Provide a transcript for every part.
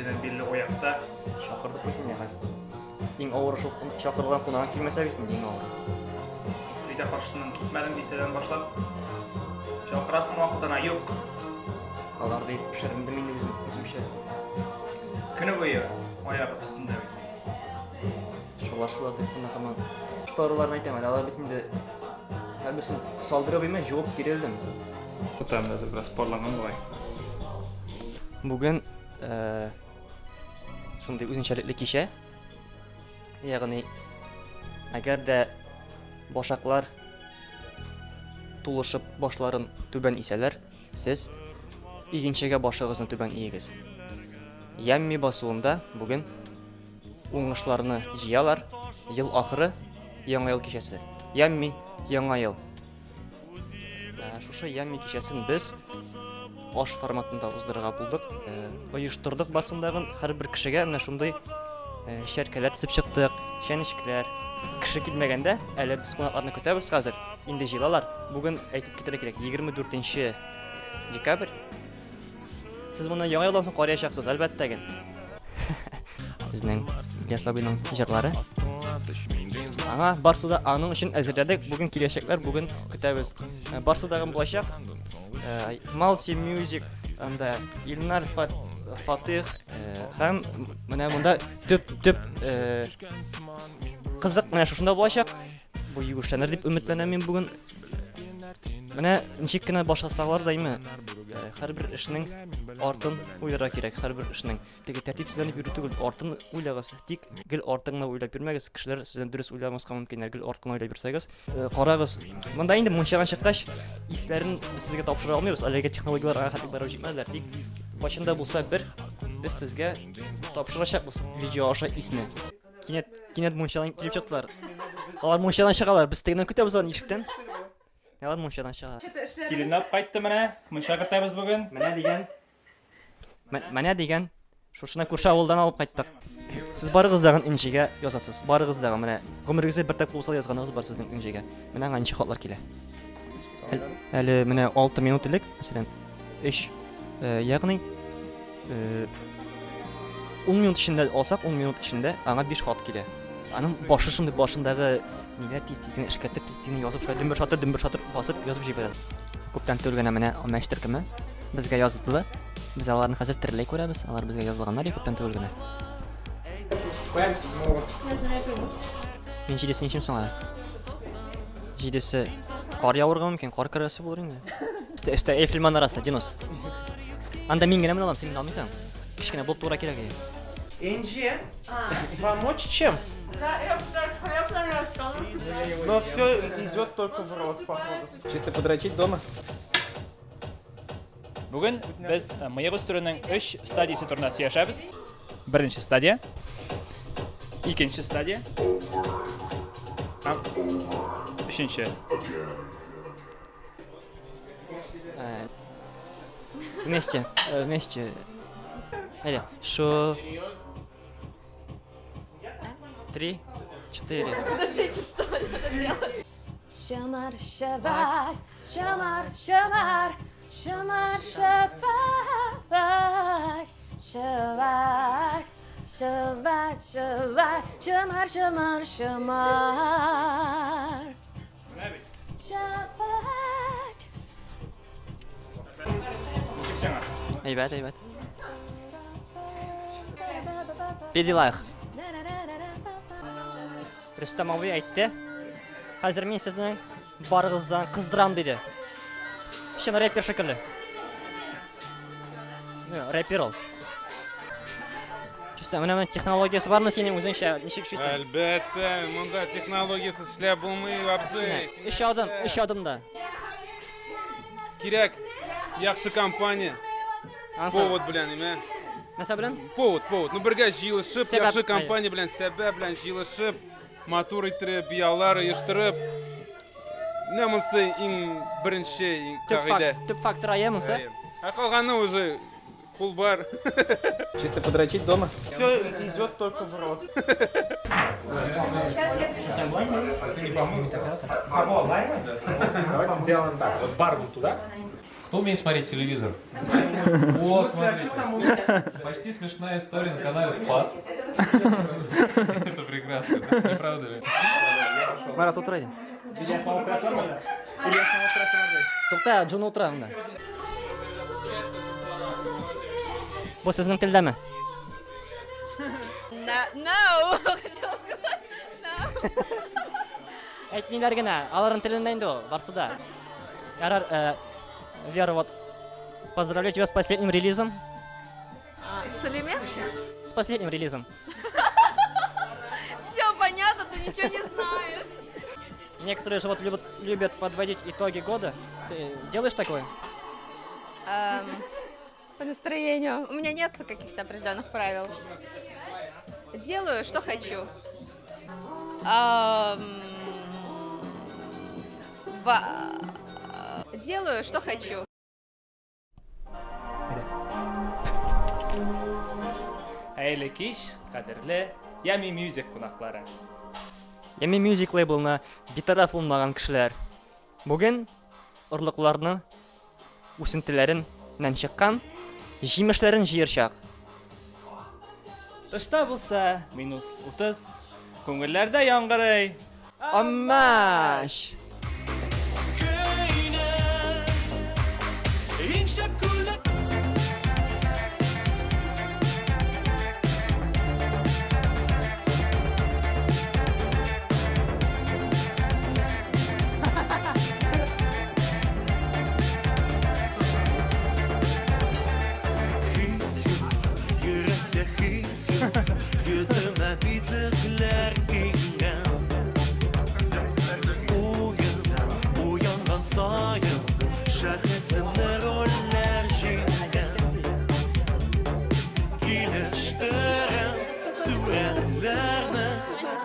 Ежеден белі ояқта. Шақырдық бетін неғай. Ең ауыры шақырылған қонаған келмесе бетін ең ауыры. Придя қаршының кетмәдің дейтеден башлап. Шақырасың уақыттан айық. Алар дейіп пішірімді мен өзімше. Күні бойы аяғы үстінде. Шулар деп бұна қаман. Шұқтарыларын айтам, алар бетінде әрбісін салдыра қоймай жауап керелдім. Бұтам өзі біраз спорланған ғой. Бүгін сондай өзіншәліклі кеше. Яғни, әгер дә башақлар тулышып башларын түбән исәләр, сіз игенчеге башығызны түбән иегіз. Ямми басуында бүгін уңышларны жиялар, ел ақыры, яңа ел кешесі. Ямми, яңа ел. Шушы ямми кешесін біз аш форматында уздырыға булдык. Оештырдык басындагын һәрбер кешегә менә шундай шәркәләр тизеп чыктык, шәнечкеләр. Кеше килмәгәндә, әле без кунакларны көтәбез хәзер. Инде җыйлалар. Бүген әйтеп китәргә кирәк, 24 декабрь. Сез моны яңа елдан соң карыячаксыз, әлбәттә генә. Безнең Ильяс абыйның җырлары. Аңа барсыда аның өчен әзерләдек. Бүген киләчәкләр, бүген көтәбез. Барсыдагы булачак. Малси Music, анда Илнар Фатих һәм менә монда төп кызык менә шушында булачак. Бу йөгешләнер дип өметләнәм мин бүген. Менә ничек кенә башласалар дайме, һәрбер эшнең артын уйларга кирәк, һәрбер эшнең. Теге тәртипсезләнеп йөрү түгел, артын уйлагыз. Тик гел артыңны уйлап йөрмәгез. Кешеләр сездән дөрес уйламаска мөмкин, гел артын уйлап йөрсәгез. Карагыз. Монда инде мунчаган чыккач, исләрен без сезгә тапшыра алмыйбыз. Әлегә технологияларга хәтле барып җитмәделәр. Тик башында булса бер без сезгә тапшырачакбыз видео аша исне. Кинәт мунчадан килеп чыктылар. Алар мунчадан чыгалар, без тегеннән көтәбез аны ишектән. Алар мунчадан чыга. Килинап кайтты менә. Мунча кертәбез бүген. Менә дигән. Шушына күрше авылдан алып кайттык. Сез барыгыз дагы инҗигә язасыз. Барыгыз дагы менә гомергезгә бер тәп булса язганыгыз бар сезнең инҗигә. Менә аңа ничек хатлар килә. Әле менә 6 минут элек, мәсәлән, 3, ягъни 10 минут эчендә алсак, 10 минут эчендә аңа 5 хат килә. Аның башы шундый башындагы ниләр тиз-тизен эшкәртеп, тиз-тизен язып, шулай дөмбер шатыр басып язып җибәрә. Күптән түгел менә мәчтер кеме безгә язылды. Без аларны хәзер тереләй күрәбез. Алар безгә язылганнар күптән түгел генә. Мин җидесен ичем соңга. Җидесе кар явырга мөмкин, кар керәсе булыр инде. Эстә Эйфель манарасы, Динос. Анда мин генә менә алам, син мине алмыйсың. Кичкенә булып тура кирәк. Энджи, помочь чем? Но все идет только в рост, походу. Чисто подрочить дома? Бүген без мыек үстерүнең 3 стадиясе турында сөйләшәбез. Беренче стадия, икенче стадия, өченче. Вместе. Алло, шо? 3, 4. Подождите, что надо делать? Шамар, шавар, шамар, шамар, шавар, шамар. Әйбәт. Педилайх. Рөстәм абый әйтте. Хәзер мин сезнең барыгыздан кыздырам диде. Шын рэпер шикелле. Рэпер ул. Чисто менә технологиясы бармы синең үзеңчә ничек эшлисең? Әлбәттә, монда технологиясыз эшләп булмый, абзый. Өч адымда. Кирәк яхшы компания. Повод белән, име? Нәрсә белән? Повод. Ну бергә җыелышып, Сәбәп, яхшы компания белән, сәбәп белән җыелышып, мотор иттереп, биялар оештырып. Менә монысы иң беренче кагыйдә. Төп фактор аямысы? Калганы уже пул бар. Чисто подрочить дома? Все идет только в рост. Давайте сделаем так. Вот бар туда. Кто умеет смотреть телевизор? Вот, смотрите. Почти смешная история на канале Спас. Это прекрасно, да? Не правда ли? Марат, отыр айдың. Ильяс маған пресс бар ма? Ильяс маған пресс бар ма? Тоқта, Джон отыр аңда. Бұл сіздің тілдәме? No. Әйтмейлер генә, аларын тілінде инде ол, барсы да. Ярар, Вера, вот, поздравляю тебя с последним релизом. Салиме? С последним релизом. Все понятно, ты ничего не знаешь. Некоторые же вот любят подводить итоги года. Ты делаешь такое? По настроению. У меня нет каких-то определенных правил. Делаю, что хочу. Делаю, что хочу. Әйлі кеш, қадірлі Yummy Music қонақлары. Yummy Music label'ына битараф булмаган кешеләр. Бүген орлыкларны, үсентеләреннән чыккан җимешләрен җыерчак. Тышта булса, минус 30, көңелләрдә яңгырый. Аммаш! Gözüme bitlikler giyingen Uyandan sayın Şahesinde roller jingen Giyleştiren Suretlerini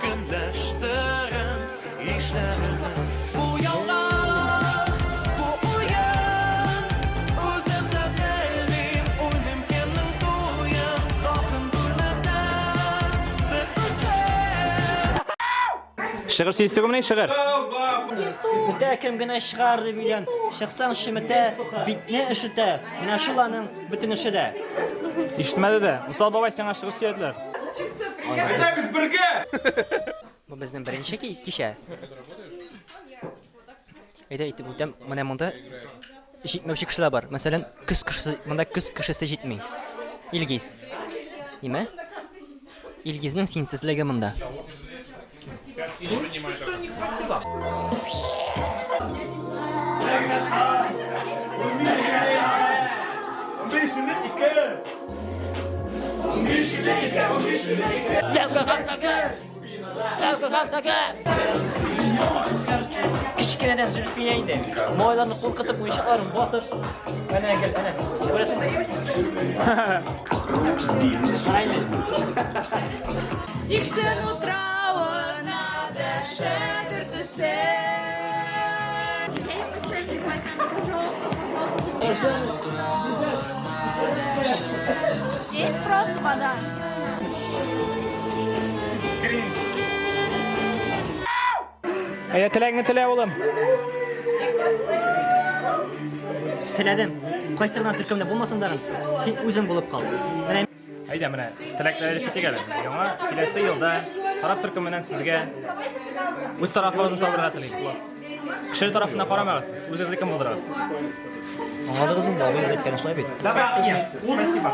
Günleştiren işlerini Bu yalan Bu uyan Özümden elmeyim Oynim kendim duyan Sakın Шығыр сейістігі мұнай шығыр? Бүтә кем генә чыгарды билән. Чыксаң шиметә, битне ишетә. Менә шуларның бөтен ише дә. Ишітмәді де. Мысал бабай сеңа шығыр сөйділер. Бу безнең беренче кичә. Әйдә итеп үтәм, менә монда җитмәүче кешеләр бар. Мәсәлән, көз кешесе, монда көз кешесе җитми. Илгиз. Ниме? Илгизнең синсезлеге монда. Кичкенеден Зülfiye иде. Майларны куркытып, уенчыкларын батып. Әнә гел, әнә. Күрәсеңме? Сарайлы. Диксен утравына дәшәдер төстә. Здесь просто вода. Әйе, тіләңі тілә олым. Теләдем. Кайсырдан төркемдә булмасындар. Син үзең булып кал. Менә Әйдә, менә, тіләкләре китегәлі. Яңа, киләсе елда тарап төркеменнән сезгә үз тарафыгызны табырга теләйбез. Кеше тарафына карамагыз, үзегезне кем булдырасыз? аңладыгыз инде, абыйгыз әйткән шулай бит. Спасибо.